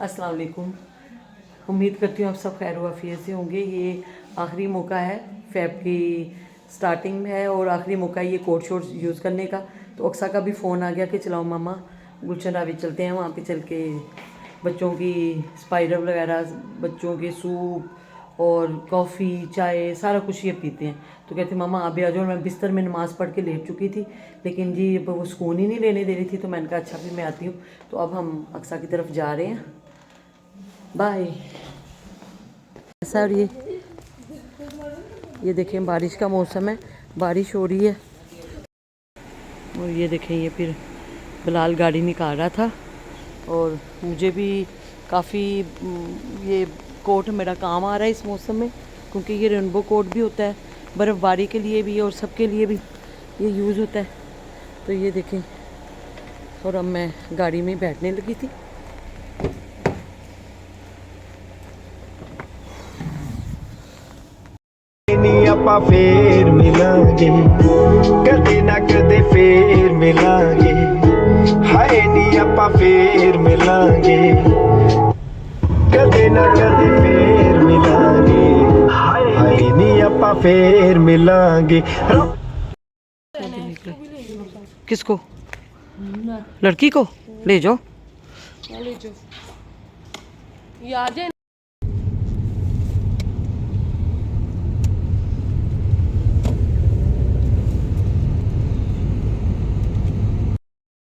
अस्सलाम वालेकुम। उम्मीद करती हूँ आप सब खैर वाफियत से होंगे। ये आखिरी मौका है, फ़ेब की स्टार्टिंग में है और आखिरी मौका है ये कोट शोट यूज़ करने का। तो अक्सा का भी फ़ोन आ गया कि चलाओ मामा गुलशन रावी चलते हैं, वहाँ पे चल के बच्चों की स्पाइडर वगैरह, बच्चों के सूप और कॉफ़ी चाय सारा कुछ ये पीते हैं। तो कहते मामा आप भी आ जाओ। मैं बिस्तर में नमाज़ पढ़ के लेट चुकी थी, लेकिन जी वो सुकून ही नहीं लेने दे रही थी। तो मैंने कहा अच्छा फिर मैं आती हूँ। तो अब हम अक्सा की तरफ जा रहे हैं। बाय। सर ये देखें बारिश का मौसम है, बारिश हो रही है। और ये देखें ये फिर बिलाल गाड़ी निकाल रहा था और मुझे भी काफ़ी ये कोट मेरा काम आ रहा है इस मौसम में, क्योंकि ये रेनबो कोट भी होता है, बर्फ़बारी के लिए भी और सबके लिए भी ये यूज़ होता है। तो ये देखें, और अब मैं गाड़ी में बैठने लगी थी। ਆਪਾਂ ਫੇਰ ਮਿਲਾਂਗੇ ਕਦੇ ਨਾ ਕਦੇ ਫੇਰ ਮਿਲਾਂਗੇ ਹਾਏ ਨੀ ਆਪਾਂ ਫੇਰ ਮਿਲਾਂਗੇ ਕਦੇ ਨਾ ਕਦੇ ਫੇਰ ਮਿਲਾਂਗੇ ਹਾਏ ਨੀ ਆਪਾਂ ਫੇਰ ਮਿਲਾਂਗੇ। किसको? लड़की को ले जाओ। ले जाओ ये आ जाए।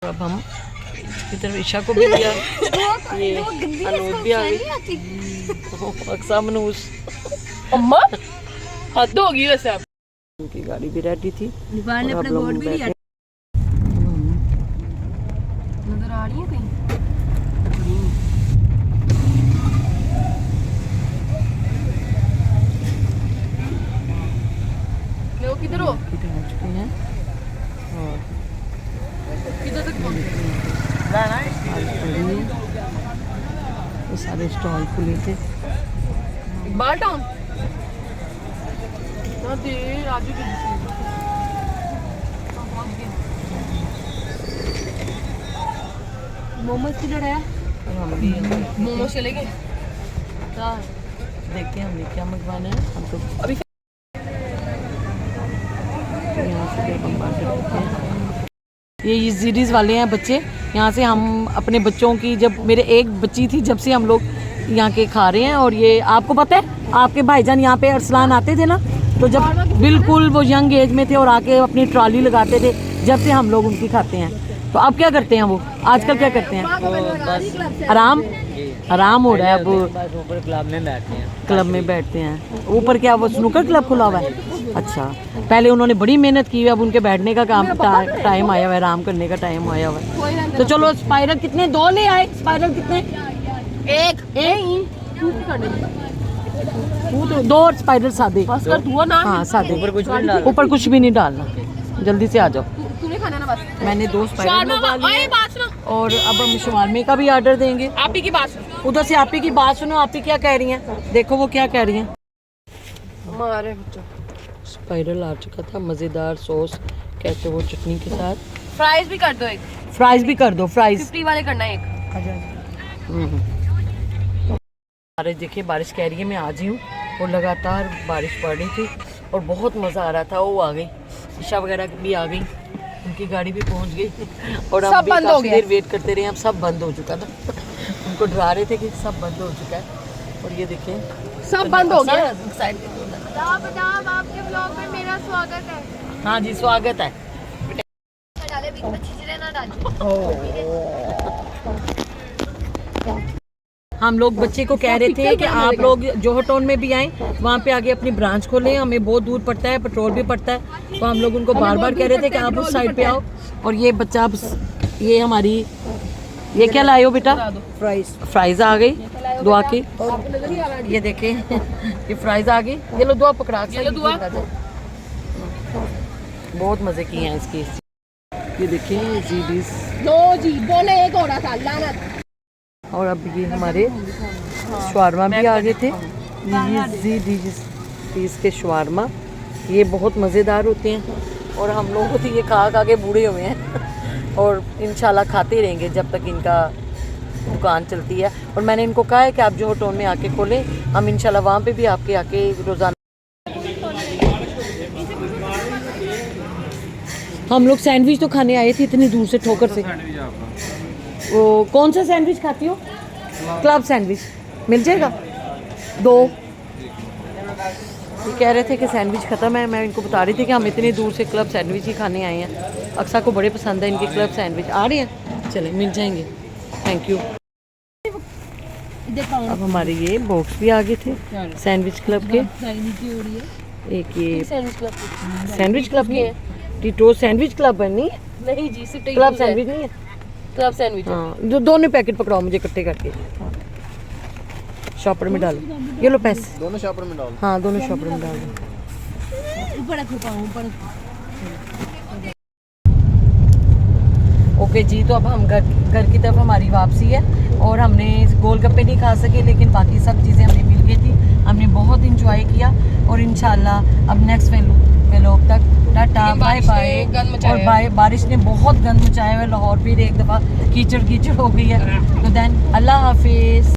अब हम की तरफ ईशा को भी दिया, ये अनूस भी आ गई, अक्सा मनूस। अम्मा हद होगी वैसे। आप उनकी गाड़ी भी रेडी थी। ने अपना गोद भी लिया। नजर आ रही है कहीं? ले किधर हो? किधर हो चुके हैं और किधर तक पहुंचे? ये सारे स्टॉल खुले थे। इकबाल टाउन ना दे राजू की मोमोज किधर है? और हम भी मोमोज चले गए क्या? देखते हैं हमने क्या मंगवाना है। हम तो अभी यहाँ से जब हम बाहर निकलते हैं, ये सीरीज़ वाले हैं बच्चे। यहाँ से हम अपने बच्चों की, जब मेरे एक बच्ची थी जब से हम लोग यहाँ के खा रहे हैं। और ये आपको पता है आपके भाईजान यहाँ पे अरसलान आते थे ना, तो जब बिल्कुल वो यंग एज में थे और आके अपनी ट्रॉली लगाते थे, जब से हम लोग उनकी खाते हैं। तो अब क्या करते हैं वो आजकल क्या करते हैं? आराम हो रहा है। अब ऊपर क्लब में बैठते हैं। क्लब में बैठते हैं। ऊपर क्या वो स्नूकर क्लब खुला हुआ है? अच्छा, पहले उन्होंने बड़ी मेहनत की है, अब उनके बैठने का काम टाइम आया हुआ है, आराम करने का टाइम आया हुआ है। तो चलो स्पाइरल कितने? 2 ले आए। स्पाइरल कितने? एक 2 और स्पाइरल सादे। हाँ सादे, ऊपर कुछ भी नहीं डालना। जल्दी से आ जाओ। तूने खाना ना बस। मैंने 2 स्पाइरल मंगवा लिए और अब हम शवारमे का भी ऑर्डर देंगे। आप ही की बात सुनो। उधर से आप ही की बात सुनो, आप ही क्या कह रही हैं, देखो वो क्या कह रही हैं। हमारे बच्चों स्पाइरल आ चुका था, मज़ेदार सॉस कैसे वो चटनी के साथ। फ्राइज भी कर दो एक। फ्राइज भी कर दो, फ्राइज 50 वाले करना है एक। बारिश देखिए, बारिश कह रही है मैं आज ही हूँ और लगातार बारिश पड़ रही थी और बहुत मज़ा आ रहा था। वो आ गई, ईशा वगैरह भी आ गई, उनकी गाड़ी भी पहुँच गई और हम भी काफ़ी देर वेट करते रहे। अब सब बंद हो चुका था। उनको डरा रहे थे कि सब बंद हो चुका है और ये देखें सब बंद हो गया। आपके ब्लॉग में मेरा स्वागत है। हाँ जी स्वागत है। हम लोग बच्चे को कह रहे थे कि आप लोग जोहर टाउन में भी आएं, वहाँ पे आगे अपनी ब्रांच खोलें, हमें बहुत दूर पड़ता है, पेट्रोल भी पड़ता है। तो हम लोग उनको बार बार कह रहे थे कि आप उस साइड पे आओ। और ये बच्चा अब ये हमारी ये क्या लाए हो बेटा? फ्राइज आ गई दुआ की। ये देखें ये फ्राइज आ गई। ये लो दुआ पकड़ा के, बहुत मज़े किए हैं इसकी। ये देखें जीडीज नो जी बोले एक हो रहा था लानत। और अब ये हमारे शवारमा भी आ गए थे। पीस के शवारमा ये बहुत मज़ेदार होते हैं और हम लोग तो ये खा खा के बूढ़े हुए हैं और इंशाल्लाह खाते रहेंगे जब तक इनका दुकान चलती है। और मैंने इनको कहा है कि आप जो होटल में आके खोलें, हम इंशाल्लाह वहाँ पे भी आपके आके रोज़ाना। हम लोग सैंडविच तो खाने आए थे इतनी दूर से, ठोकर से। वो कौन सा सैंडविच खाती हो? क्लब सैंडविच मिल जाएगा 2। ये कह रहे थे कि सैंडविच ख़त्म है। मैं इनको बता रही थी कि हम इतनी दूर से क्लब सैंडविच ही खाने आए हैं। अक्सा को बड़े पसंद है इनके क्लब सैंडविच। आ रहे हैं, चले मिल जाएंगे। Thank you. अब हमारे ये बॉक्स भी आ गए थे सैंडविच क्लब के। एक ये सैंडविच क्लब के टीटो सैंडविच क्लब है, नहीं नहीं जी, सिर्फ क्लब सैंडविच नहीं है। Club sandwich. हाँ, जो दोनों पैकेट पकड़ाओ मुझे इकट्ठे करके, शॉपर में डालो। ये लो पैसे दोनों शॉपर में डाल। हाँ, दोनों शॉपर में डाल दो। ओके जी, तो अब हम घर की तरफ हमारी वापसी है। और हमने गोलगप्पे नहीं खा सके, लेकिन बाकी सब चीज़ें हमें मिल गई थी। हमने बहुत इंजॉय किया और इंशाल्लाह अब नेक्स्ट व्लॉग तक टाटा बाय बाय। और बारिश ने बहुत गंद मचाया है। लाहौर फिर एक दफ़ा कीचड़ हो गई है। तो देन अल्लाह हाफिज़।